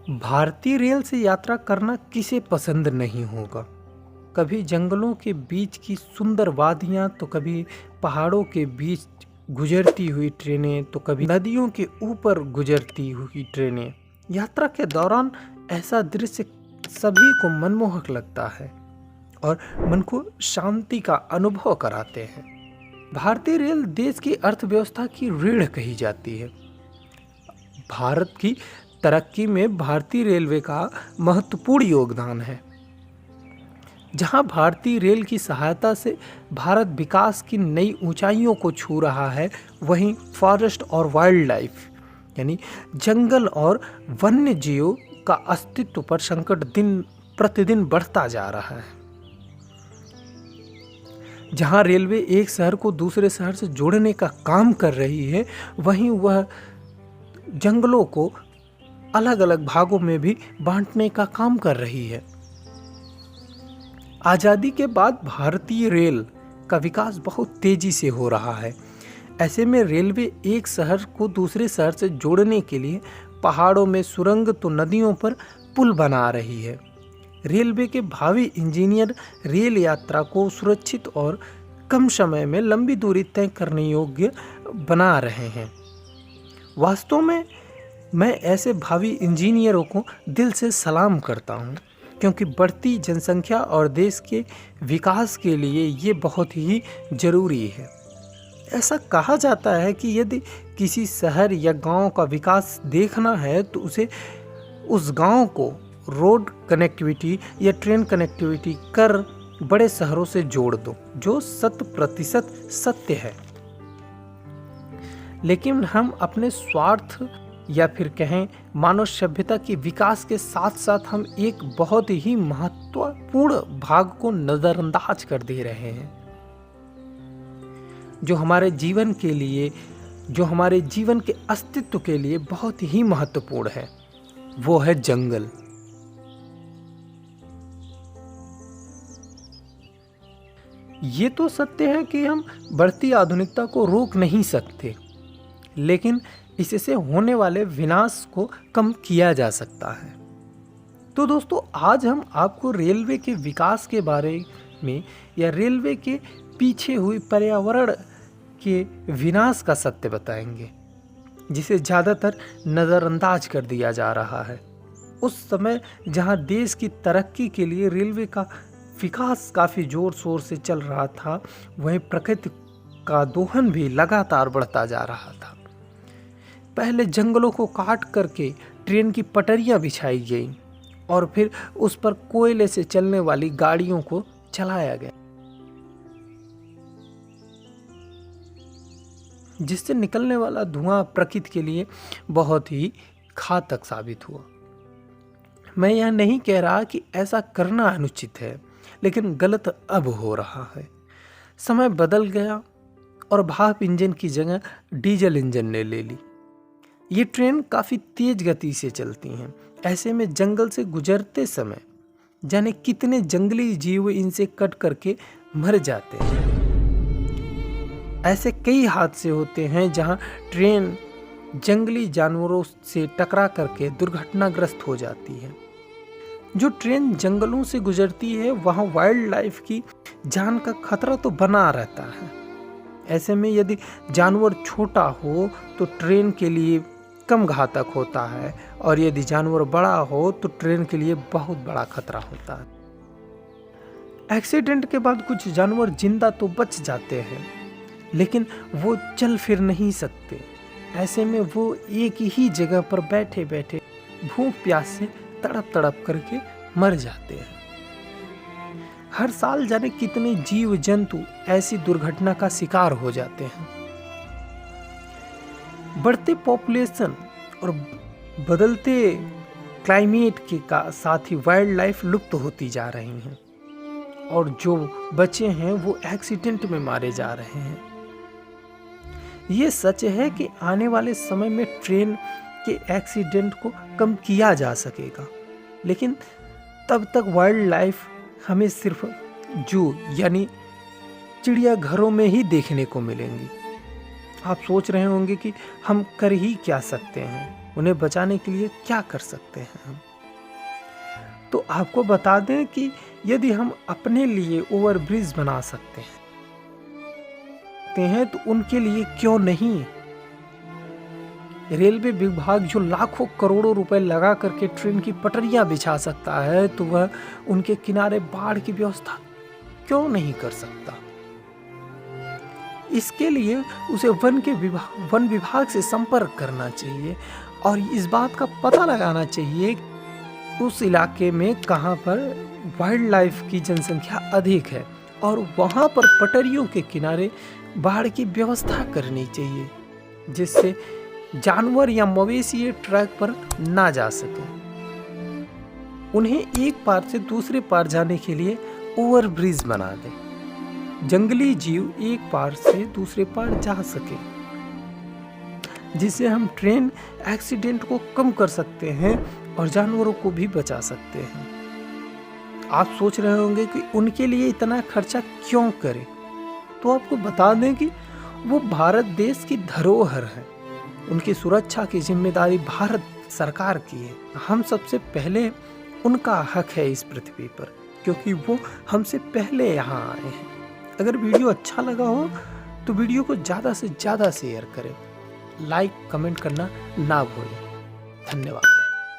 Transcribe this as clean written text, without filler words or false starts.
भारतीय रेल से यात्रा करना किसे पसंद नहीं होगा। कभी जंगलों के बीच की सुंदर वादियाँ, तो कभी पहाड़ों के बीच गुजरती हुई ट्रेनें, तो कभी नदियों के ऊपर गुजरती हुई ट्रेनें। यात्रा के दौरान ऐसा दृश्य सभी को मनमोहक लगता है और मन को शांति का अनुभव कराते हैं। भारतीय रेल देश की अर्थव्यवस्था की रीढ़ कही जाती है। भारत की तरक्की में भारतीय रेलवे का महत्वपूर्ण योगदान है। जहां भारतीय रेल की सहायता से भारत विकास की नई ऊंचाइयों को छू रहा है, वहीं फॉरेस्ट और वाइल्ड लाइफ यानी जंगल और वन्य जीव का अस्तित्व पर संकट दिन प्रतिदिन बढ़ता जा रहा है। जहां रेलवे एक शहर को दूसरे शहर से जोड़ने का काम कर रही है, वहीं वह जंगलों को अलग अलग भागों में भी बांटने का काम कर रही है। आज़ादी के बाद भारतीय रेल का विकास बहुत तेजी से हो रहा है। ऐसे में रेलवे एक शहर को दूसरे शहर से जोड़ने के लिए पहाड़ों में सुरंग, तो नदियों पर पुल बना रही है। रेलवे के भावी इंजीनियर रेल यात्रा को सुरक्षित और कम समय में लंबी दूरी तय करने योग्य बना रहे हैं। वास्तव में मैं ऐसे भावी इंजीनियरों को दिल से सलाम करता हूं, क्योंकि बढ़ती जनसंख्या और देश के विकास के लिए ये बहुत ही ज़रूरी है। ऐसा कहा जाता है कि यदि किसी शहर या गांव का विकास देखना है, तो उसे उस गांव को रोड कनेक्टिविटी या ट्रेन कनेक्टिविटी कर बड़े शहरों से जोड़ दो, जो 100% सत्य है। लेकिन हम अपने स्वार्थ या फिर कहें मानव सभ्यता के विकास के साथ साथ हम एक बहुत ही महत्वपूर्ण भाग को नज़रअंदाज कर दे रहे हैं, जो हमारे जीवन के लिए, जो हमारे जीवन के अस्तित्व के लिए बहुत ही महत्वपूर्ण है। वो है जंगल। ये तो सत्य है कि हम बढ़ती आधुनिकता को रोक नहीं सकते, लेकिन इससे होने वाले विनाश को कम किया जा सकता है। तो दोस्तों, आज हम आपको रेलवे के विकास के बारे में या रेलवे के पीछे हुई पर्यावरण के विनाश का सत्य बताएंगे, जिसे ज़्यादातर नज़रअंदाज कर दिया जा रहा है। उस समय जहां देश की तरक्की के लिए रेलवे का विकास काफ़ी ज़ोर शोर से चल रहा था, वहीं प्रकृति का दोहन भी लगातार बढ़ता जा रहा था। पहले जंगलों को काट करके ट्रेन की पटरियां बिछाई गई और फिर उस पर कोयले से चलने वाली गाड़ियों को चलाया गया, जिससे निकलने वाला धुआं प्रकृति के लिए बहुत ही घातक साबित हुआ। मैं यह नहीं कह रहा कि ऐसा करना अनुचित है, लेकिन गलत अब हो रहा है। समय बदल गया और भाप इंजन की जगह डीजल इंजन ने ले ली। ये ट्रेन काफ़ी तेज गति से चलती हैं। ऐसे में जंगल से गुजरते समय जाने कितने जंगली जीव इनसे कट करके मर जाते हैं। ऐसे कई हादसे होते हैं जहां ट्रेन जंगली जानवरों से टकरा करके दुर्घटनाग्रस्त हो जाती है। जो ट्रेन जंगलों से गुजरती है, वहां वाइल्ड लाइफ की जान का खतरा तो बना रहता है। ऐसे में यदि जानवर छोटा हो तो ट्रेन के लिए कम घातक होता है, और यदि जानवर बड़ा हो तो ट्रेन के लिए बहुत बड़ा खतरा होता है। एक्सीडेंट के बाद कुछ जानवर जिंदा तो बच जाते हैं, लेकिन वो चल फिर नहीं सकते। ऐसे में वो एक ही जगह पर बैठे बैठे भूख प्यास से तड़प तड़प करके मर जाते हैं। हर साल जाने कितने जीव जंतु ऐसी दुर्घटना का शिकार हो जाते हैं। बढ़ते पॉपुलेशन और बदलते क्लाइमेट के साथ ही वाइल्ड लाइफ लुप्त होती जा रही हैं, और जो बचे हैं वो एक्सीडेंट में मारे जा रहे हैं। ये सच है कि आने वाले समय में ट्रेन के एक्सीडेंट को कम किया जा सकेगा, लेकिन तब तक वाइल्ड लाइफ हमें सिर्फ जू यानी चिड़ियाघरों में ही देखने को मिलेंगी। आप सोच रहे होंगे कि हम कर ही क्या सकते हैं। उन्हें बचाने के लिए क्या कर सकते हैं हम। तो आपको बता दें कि यदि हम अपने लिए ओवरब्रिज बना सकते हैं तो उनके लिए क्यों नहीं। रेलवे विभाग जो लाखों करोड़ों रुपए लगा करके ट्रेन की पटरियां बिछा सकता है तो वह उनके किनारे बाढ़ की व्यवस्था क्यों नहीं कर सकता। इसके लिए उसे वन विभाग से संपर्क करना चाहिए और इस बात का पता लगाना चाहिए उस इलाके में कहां पर वाइल्ड लाइफ की जनसंख्या अधिक है और वहां पर पटरियों के किनारे बाढ़ की व्यवस्था करनी चाहिए जिससे जानवर या मवेशी ट्रैक पर ना जा सके। उन्हें एक पार से दूसरे पार जाने के लिए ओवरब्रिज बना दे, जंगली जीव एक पार से दूसरे पार जा सके, जिससे हम ट्रेन एक्सीडेंट को कम कर सकते हैं और जानवरों को भी बचा सकते हैं। आप सोच रहे होंगे कि उनके लिए इतना खर्चा क्यों करें, तो आपको बता दें कि वो भारत देश की धरोहर है। उनकी सुरक्षा की जिम्मेदारी भारत सरकार की है। हम सबसे पहले उनका हक है इस पृथ्वी पर, क्योंकि वो हमसे पहले यहाँ आए हैं। अगर वीडियो अच्छा लगा हो तो वीडियो को ज़्यादा से ज़्यादा शेयर करें, लाइक कमेंट करना ना भूलें। धन्यवाद।